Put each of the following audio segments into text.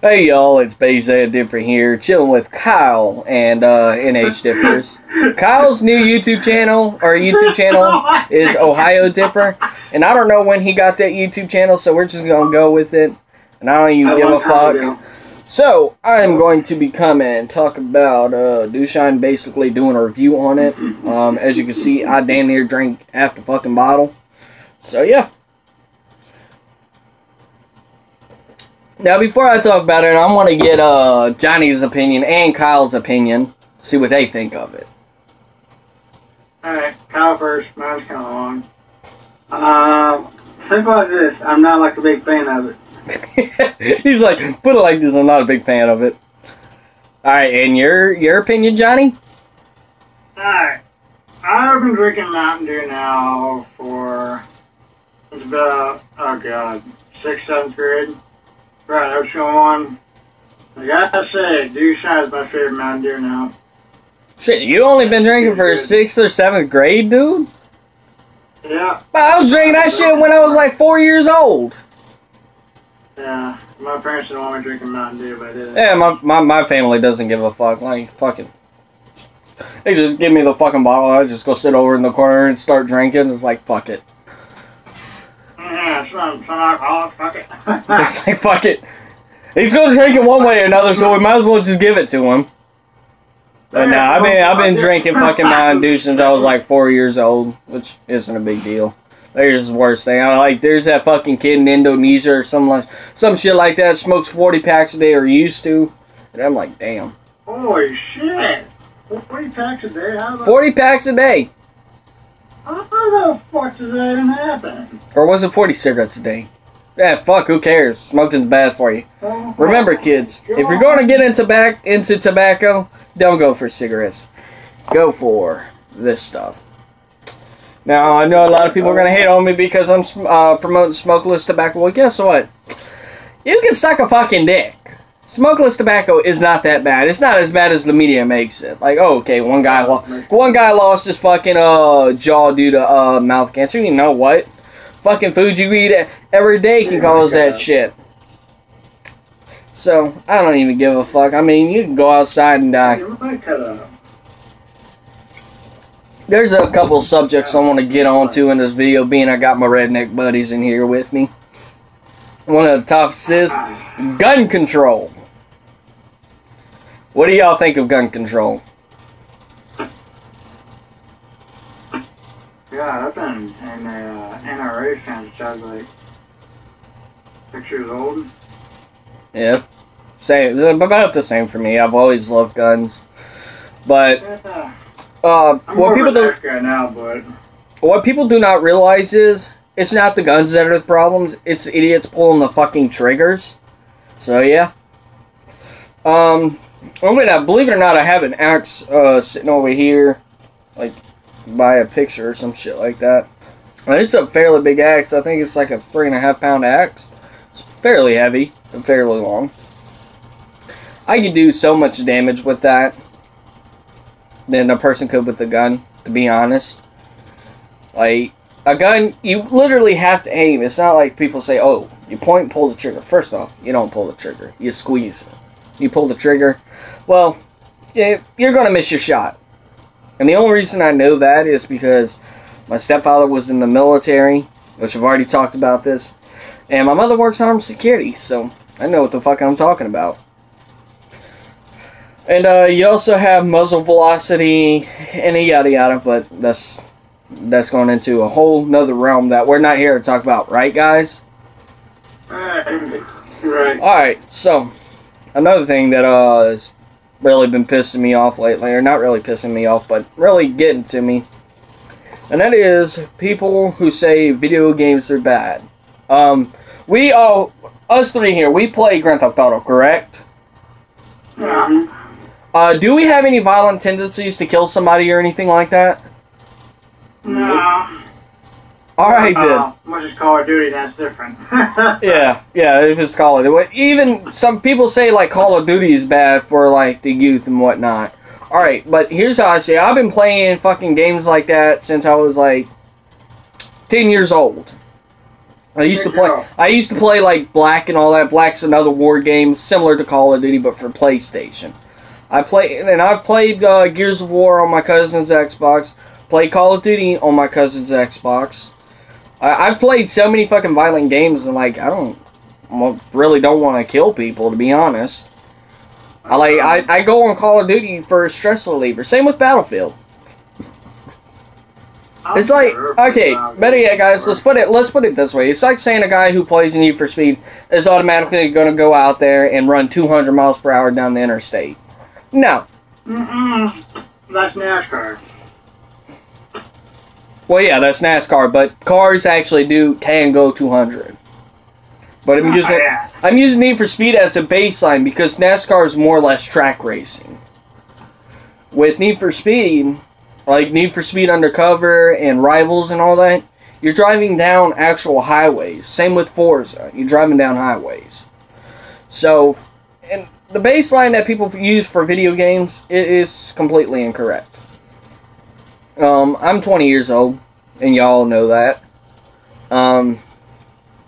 Hey y'all, it's nhdippers here, chilling with Kyle and nhdippers. Kyle's new YouTube channel, is Ohio Dipper, and I don't know when he got that YouTube channel, so we're just gonna go with it, and I don't even give a fuck. So, I'm going to be coming and talk about Dewshine, basically doing a review on it. As you can see, I damn near drank half the fucking bottle. So yeah. Now, before I talk about it, I want to get Johnny's opinion and Kyle's opinion. See what they think of it. Alright, Kyle first. Mine's kind of long. Simple as this. I'm not like a big fan of it. He's like, put it like this, I'm not a big fan of it. Alright, and your opinion, Johnny? Alright. I've been drinking Mountain Dew now for, it's about, oh god, 6th, 7th grade. Right, I was going on. I gotta say, Dewshine is my favorite Mountain Dew now. Shit, you only been drinking for 6th or 7th grade, dude? Yeah. I was drinking that shit when I was like 4 years old. Yeah, my parents didn't want me drinking Mountain Dew, but I did. Yeah, my family doesn't give a fuck. Like, fuck it. They just give me the fucking bottle, I just go sit over in the corner and start drinking. It's like, fuck it. Yeah, some alcoholic, fuck it. It's like, fuck it. He's gonna drink it one way or another, so we might as well just give it to him. But nah, I've been drinking fucking Mountain Dew since I was like 4 years old, which isn't a big deal. There's the worst thing. There's that fucking kid in Indonesia or some shit like that, smokes 40 packs a day or used to. And I'm like, damn. Holy shit. 40 packs a day? 40 packs a day. How the fuck does that even happen? Or was it 40 cigarettes a day? Yeah, fuck, who cares? Smoking's bad for you. Remember, kids, if you're going to get into tobacco, don't go for cigarettes. Go for this stuff. Now, I know a lot of people are going to hate on me because I'm promoting smokeless tobacco. Well, guess what? You can suck a fucking dick. Smokeless tobacco is not that bad. It's not as bad as the media makes it. Like, oh, okay, one guy lost his fucking jaw due to mouth cancer. You know what? Fucking food you eat every day can cause that shit. So, I don't even give a fuck. I mean, you can go outside and die. There's a couple subjects I want to get onto in this video, being I got my redneck buddies in here with me. One of the topics is gun control. What do y'all think of gun control? Yeah, I've been in a NRA since I was like 6 years old. Yeah, same. About the same for me. I've always loved guns, but what people do not realize is it's not the guns that are the problems. It's idiots pulling the fucking triggers. So yeah. Believe it or not, I have an axe sitting over here, like by a picture or some shit like that. And it's a fairly big axe. I think it's like a 3.5 pound axe. It's fairly heavy and fairly long. I could do so much damage with that than a person could with a gun, to be honest. Like, a gun, you literally have to aim. It's not like people say, oh, you point and pull the trigger. First off, you don't pull the trigger. You squeeze. You pull the trigger. Well, you're going to miss your shot. And the only reason I know that is because my stepfather was in the military, which I've already talked about this. And my mother works armed security, so I know what the fuck I'm talking about. And you also have muzzle velocity and yada yada, but that's going into a whole nother realm that we're not here to talk about, right, guys? Right. Alright, so another thing that has really been pissing me off lately, or not really pissing me off, but really getting to me, and that is people who say video games are bad. Us three here, we play Grand Theft Auto, correct? Yeah. Do we have any violent tendencies to kill somebody or anything like that? No. Alright then. Much as Call of Duty, that's different. yeah, if it's Call of Duty. Even some people say like Call of Duty is bad for like the youth and whatnot. Alright, but here's how I say it. I've been playing fucking games like that since I was like 10 years old. I used to play like Black and all that. Black's another war game similar to Call of Duty, but for PlayStation. I've played Gears of War on my cousin's Xbox. Played Call of Duty on my cousin's Xbox. I've played so many fucking violent games, and like really don't want to kill people, to be honest. I go on Call of Duty for a stress reliever. Same with Battlefield. It's like, okay, better yet, guys, let's put it this way. It's like saying a guy who plays Need for Speed is automatically going to go out there and run 200 miles per hour down the interstate. No. That's NASCAR. Well, yeah, that's NASCAR, but cars actually can go 200. But I'm using Need for Speed as a baseline because NASCAR is more or less track racing. With Need for Speed, like Need for Speed Undercover and Rivals and all that, you're driving down actual highways. Same with Forza, you're driving down highways. So, and the baseline that people use for video games is completely incorrect. I'm 20 years old, and y'all know that.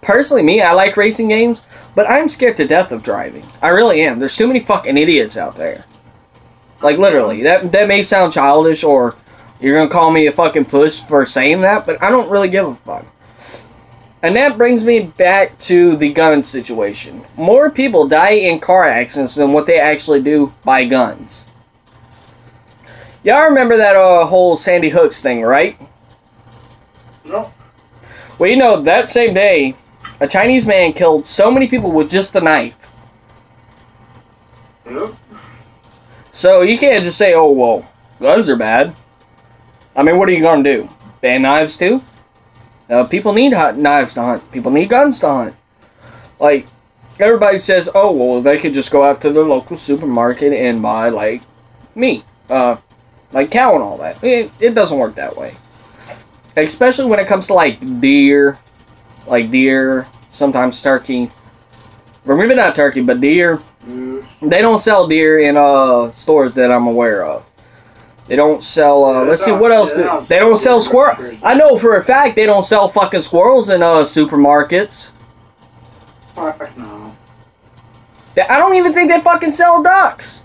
Personally, me, I like racing games, but I'm scared to death of driving. I really am. There's too many fucking idiots out there. Like, literally. That may sound childish, or you're gonna call me a fucking puss for saying that, but I don't really give a fuck. And that brings me back to the gun situation. More people die in car accidents than what they actually do by guns. Y'all remember that whole Sandy Hooks thing, right? No. Well, you know, that same day, a Chinese man killed so many people with just a knife. Yep. So you can't just say, oh, well, guns are bad. I mean, what are you going to do? Ban knives too? People need knives to hunt. People need guns to hunt. Like, everybody says, oh, well, they could just go out to their local supermarket and buy, like, meat. Like cow and all that. It doesn't work that way. Especially when it comes to, like, deer. Like deer, sometimes turkey. Or maybe not turkey, but deer. They don't sell deer in stores that I'm aware of. They don't sell, let's see, what else do they don't sell squirrels. I know for a fact they don't sell fucking squirrels in supermarkets. Fuck no. I don't even think they fucking sell ducks.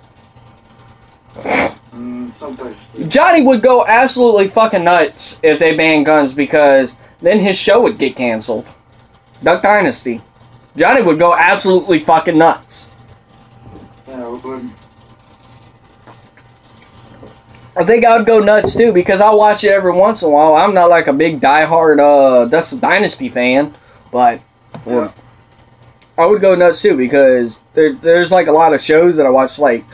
Johnny would go absolutely fucking nuts if they banned guns, because then his show would get canceled. Duck Dynasty. Johnny would go absolutely fucking nuts. Yeah, it would. I think I would go nuts too, because I watch it every once in a while. I'm not like a big diehard Duck Dynasty fan, but yeah. I would go nuts too, because there's like a lot of shows that I watch. Like,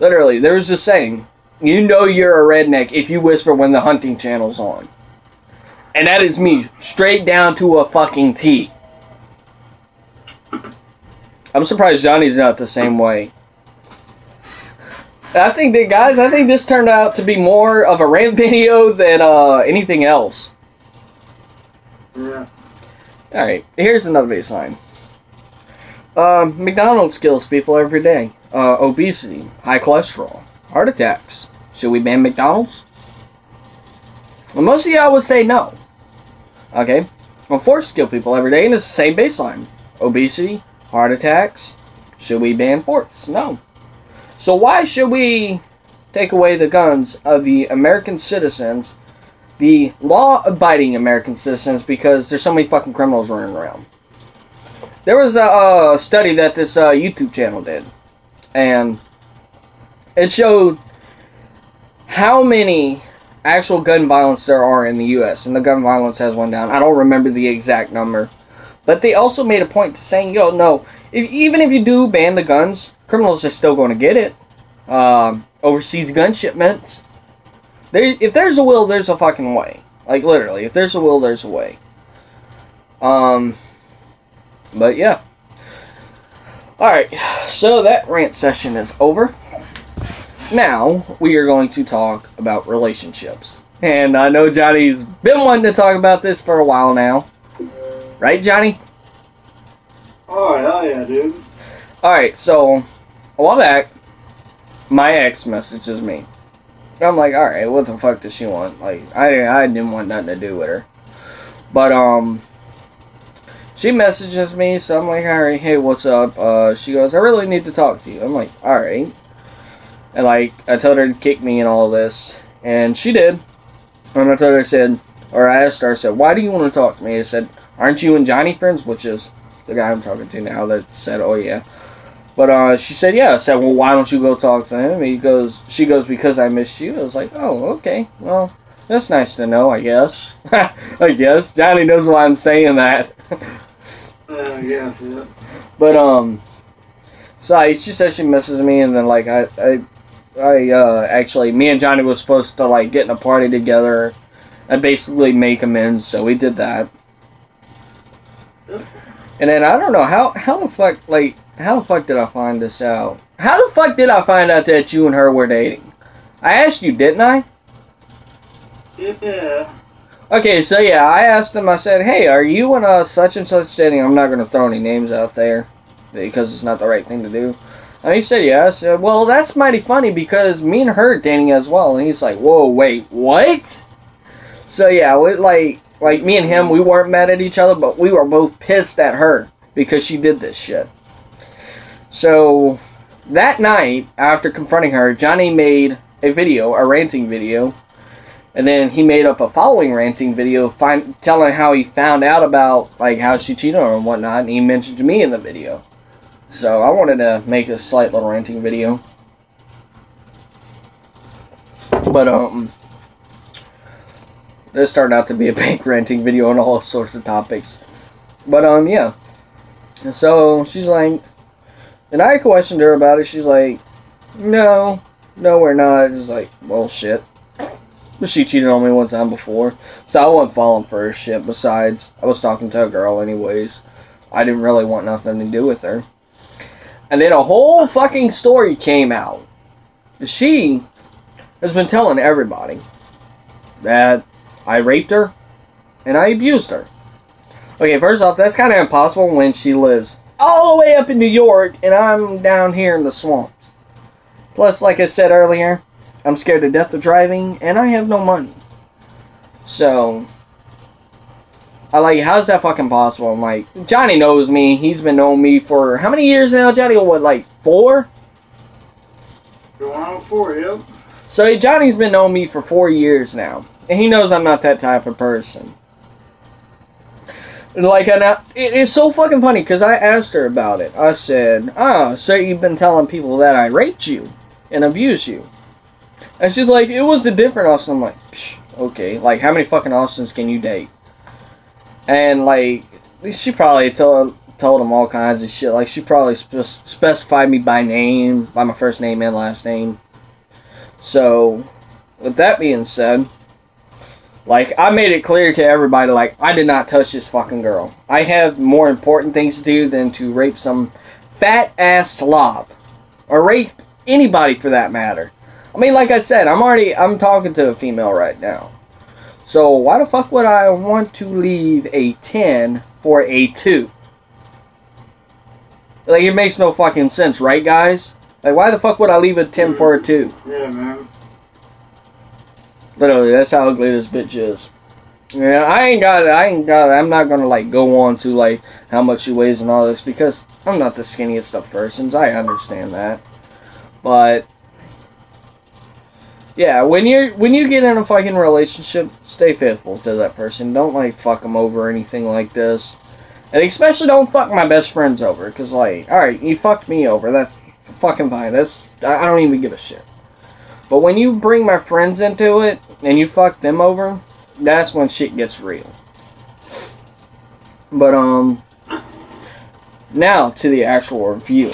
literally, there's this saying, you know you're a redneck if you whisper when the hunting channel's on. And that is me, straight down to a fucking T. I'm surprised Johnny's not the same way. I think that, guys, I think this turned out to be more of a rant video than anything else. Yeah. Alright, here's another baseline. McDonald's kills people every day. Obesity, high cholesterol, heart attacks. Should we ban McDonald's? Well, most of y'all would say no. Okay. Well, forks kill people every day, and it's the same baseline. Obesity, heart attacks. Should we ban forks? No. So why should we take away the guns of the American citizens, the law-abiding American citizens, because there's so many fucking criminals running around? There was a study that this YouTube channel did, and it showed how many actual gun violence there are in the U.S., and the gun violence has went down. I don't remember the exact number, but they also made a point to saying, yo, no, even if you do ban the guns, criminals are still going to get it. Overseas gun shipments. If there's a will, there's a fucking way. Like, literally, if there's a will, there's a way. But yeah. Alright, so that rant session is over. Now, we are going to talk about relationships. And I know Johnny's been wanting to talk about this for a while now. Right, Johnny? Oh, hell yeah, dude. Alright, so, a while back, my ex messages me. I'm like, alright, what the fuck does she want? Like, I didn't want nothing to do with her. But, she messages me, so I'm like, alright, hey, what's up? She goes, I really need to talk to you. I'm like, alright. And like, I told her to kick me and all this. And she did. And I told her, I said, or I asked her, I said, why do you want to talk to me? I said, aren't you and Johnny friends? Which is the guy I'm talking to now that said, oh yeah. But she said, yeah. I said, well, why don't you go talk to him? She goes, because I missed you. I was like, oh, okay. Well, that's nice to know, I guess. I guess. Johnny knows why I'm saying that. Yeah. But, so she said she misses me, and then, like, actually, me and Johnny was supposed to, like, get in a party together and basically make amends, so we did that. And then, I don't know, how the fuck, like, how the fuck did I find this out? How the fuck did I find out that you and her were dating? I asked you, didn't I? Yeah. Okay, so yeah, I asked him, I said, hey, are you and such and such dating? I'm not going to throw any names out there because it's not the right thing to do. And he said, yeah. I said, well, that's mighty funny because me and her are dating as well. And he's like, whoa, wait, what? So yeah, we, like me and him, we weren't mad at each other, but we were both pissed at her because she did this shit. So that night, after confronting her, Johnny made a video, a ranting video. And then he made up a following ranting video telling how he found out about, like, how she cheated on him and whatnot. And he mentioned me in the video. So I wanted to make a slight little ranting video. But, this turned out to be a big ranting video on all sorts of topics. But, yeah. And so she's like, and I questioned her about it. She's like, no, we're not. It's like, well, shit. But she cheated on me one time before, so I wasn't falling for her shit. Besides, I was talking to a girl anyways. I didn't really want nothing to do with her. And then a whole fucking story came out. She has been telling everybody that I raped her and I abused her. Okay, first off, that's kind of impossible when she lives all the way up in New York and I'm down here in the swamps. Plus, like I said earlier, I'm scared to death of driving, and I have no money. So, how's that fucking possible? I'm like, Johnny knows me. He's been knowing me for, how many years now, Johnny? What, like, 4? Going on 4, yep. So, Johnny's been knowing me for 4 years now. And he knows I'm not that type of person. Like, it's so fucking funny, because I asked her about it. I said, so you've been telling people that I raped you and abused you. And she's like, it was the different Austin. I'm like, okay. Like, how many fucking Austins can you date? And, like, she probably told him all kinds of shit. Like, she probably specified me by name, by my first name and last name. So, with that being said, like, I made it clear to everybody, like, I did not touch this fucking girl. I have more important things to do than to rape some fat-ass slob. Or rape anybody, for that matter. I mean, like I said, I'm talking to a female right now. So, why the fuck would I want to leave a 10 for a 2? Like, it makes no fucking sense, right, guys? Like, why the fuck would I leave a 10 for a 2? Yeah, man. Literally, that's how ugly this bitch is. Yeah, I'm not gonna, like, go on to, like, how much she weighs and all this, because I'm not the skinniest of persons. I understand that. But yeah, when you get in a fucking relationship, stay faithful to that person. Don't, like, fuck them over or anything like this. And especially don't fuck my best friends over. Because, like, alright, you fucked me over. That's fucking fine. I don't even give a shit. But when you bring my friends into it, and you fuck them over, that's when shit gets real. But, now to the actual review.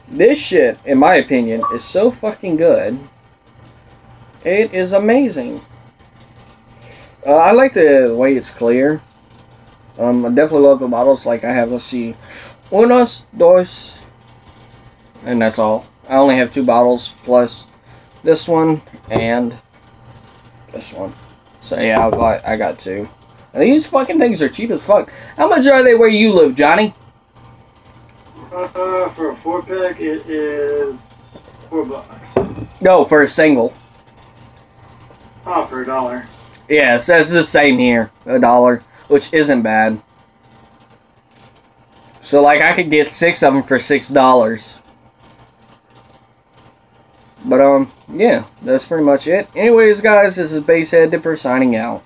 This shit, in my opinion, is so fucking good. It is amazing. I like the way it's clear. I definitely love the bottles. Like, I have, let's see, unos, dos, and that's all. I only have 2 bottles, plus this one and this one. So yeah, I got 2. And these fucking things are cheap as fuck. How much are they where you live, Johnny? For a 4-pack, it is $4. No, for a single. Oh, for $1. Yes, that's the same here. $1, which isn't bad. So like I could get 6 of them for $6. But yeah, that's pretty much it. Anyways, guys, this is Basehead Dipper signing out.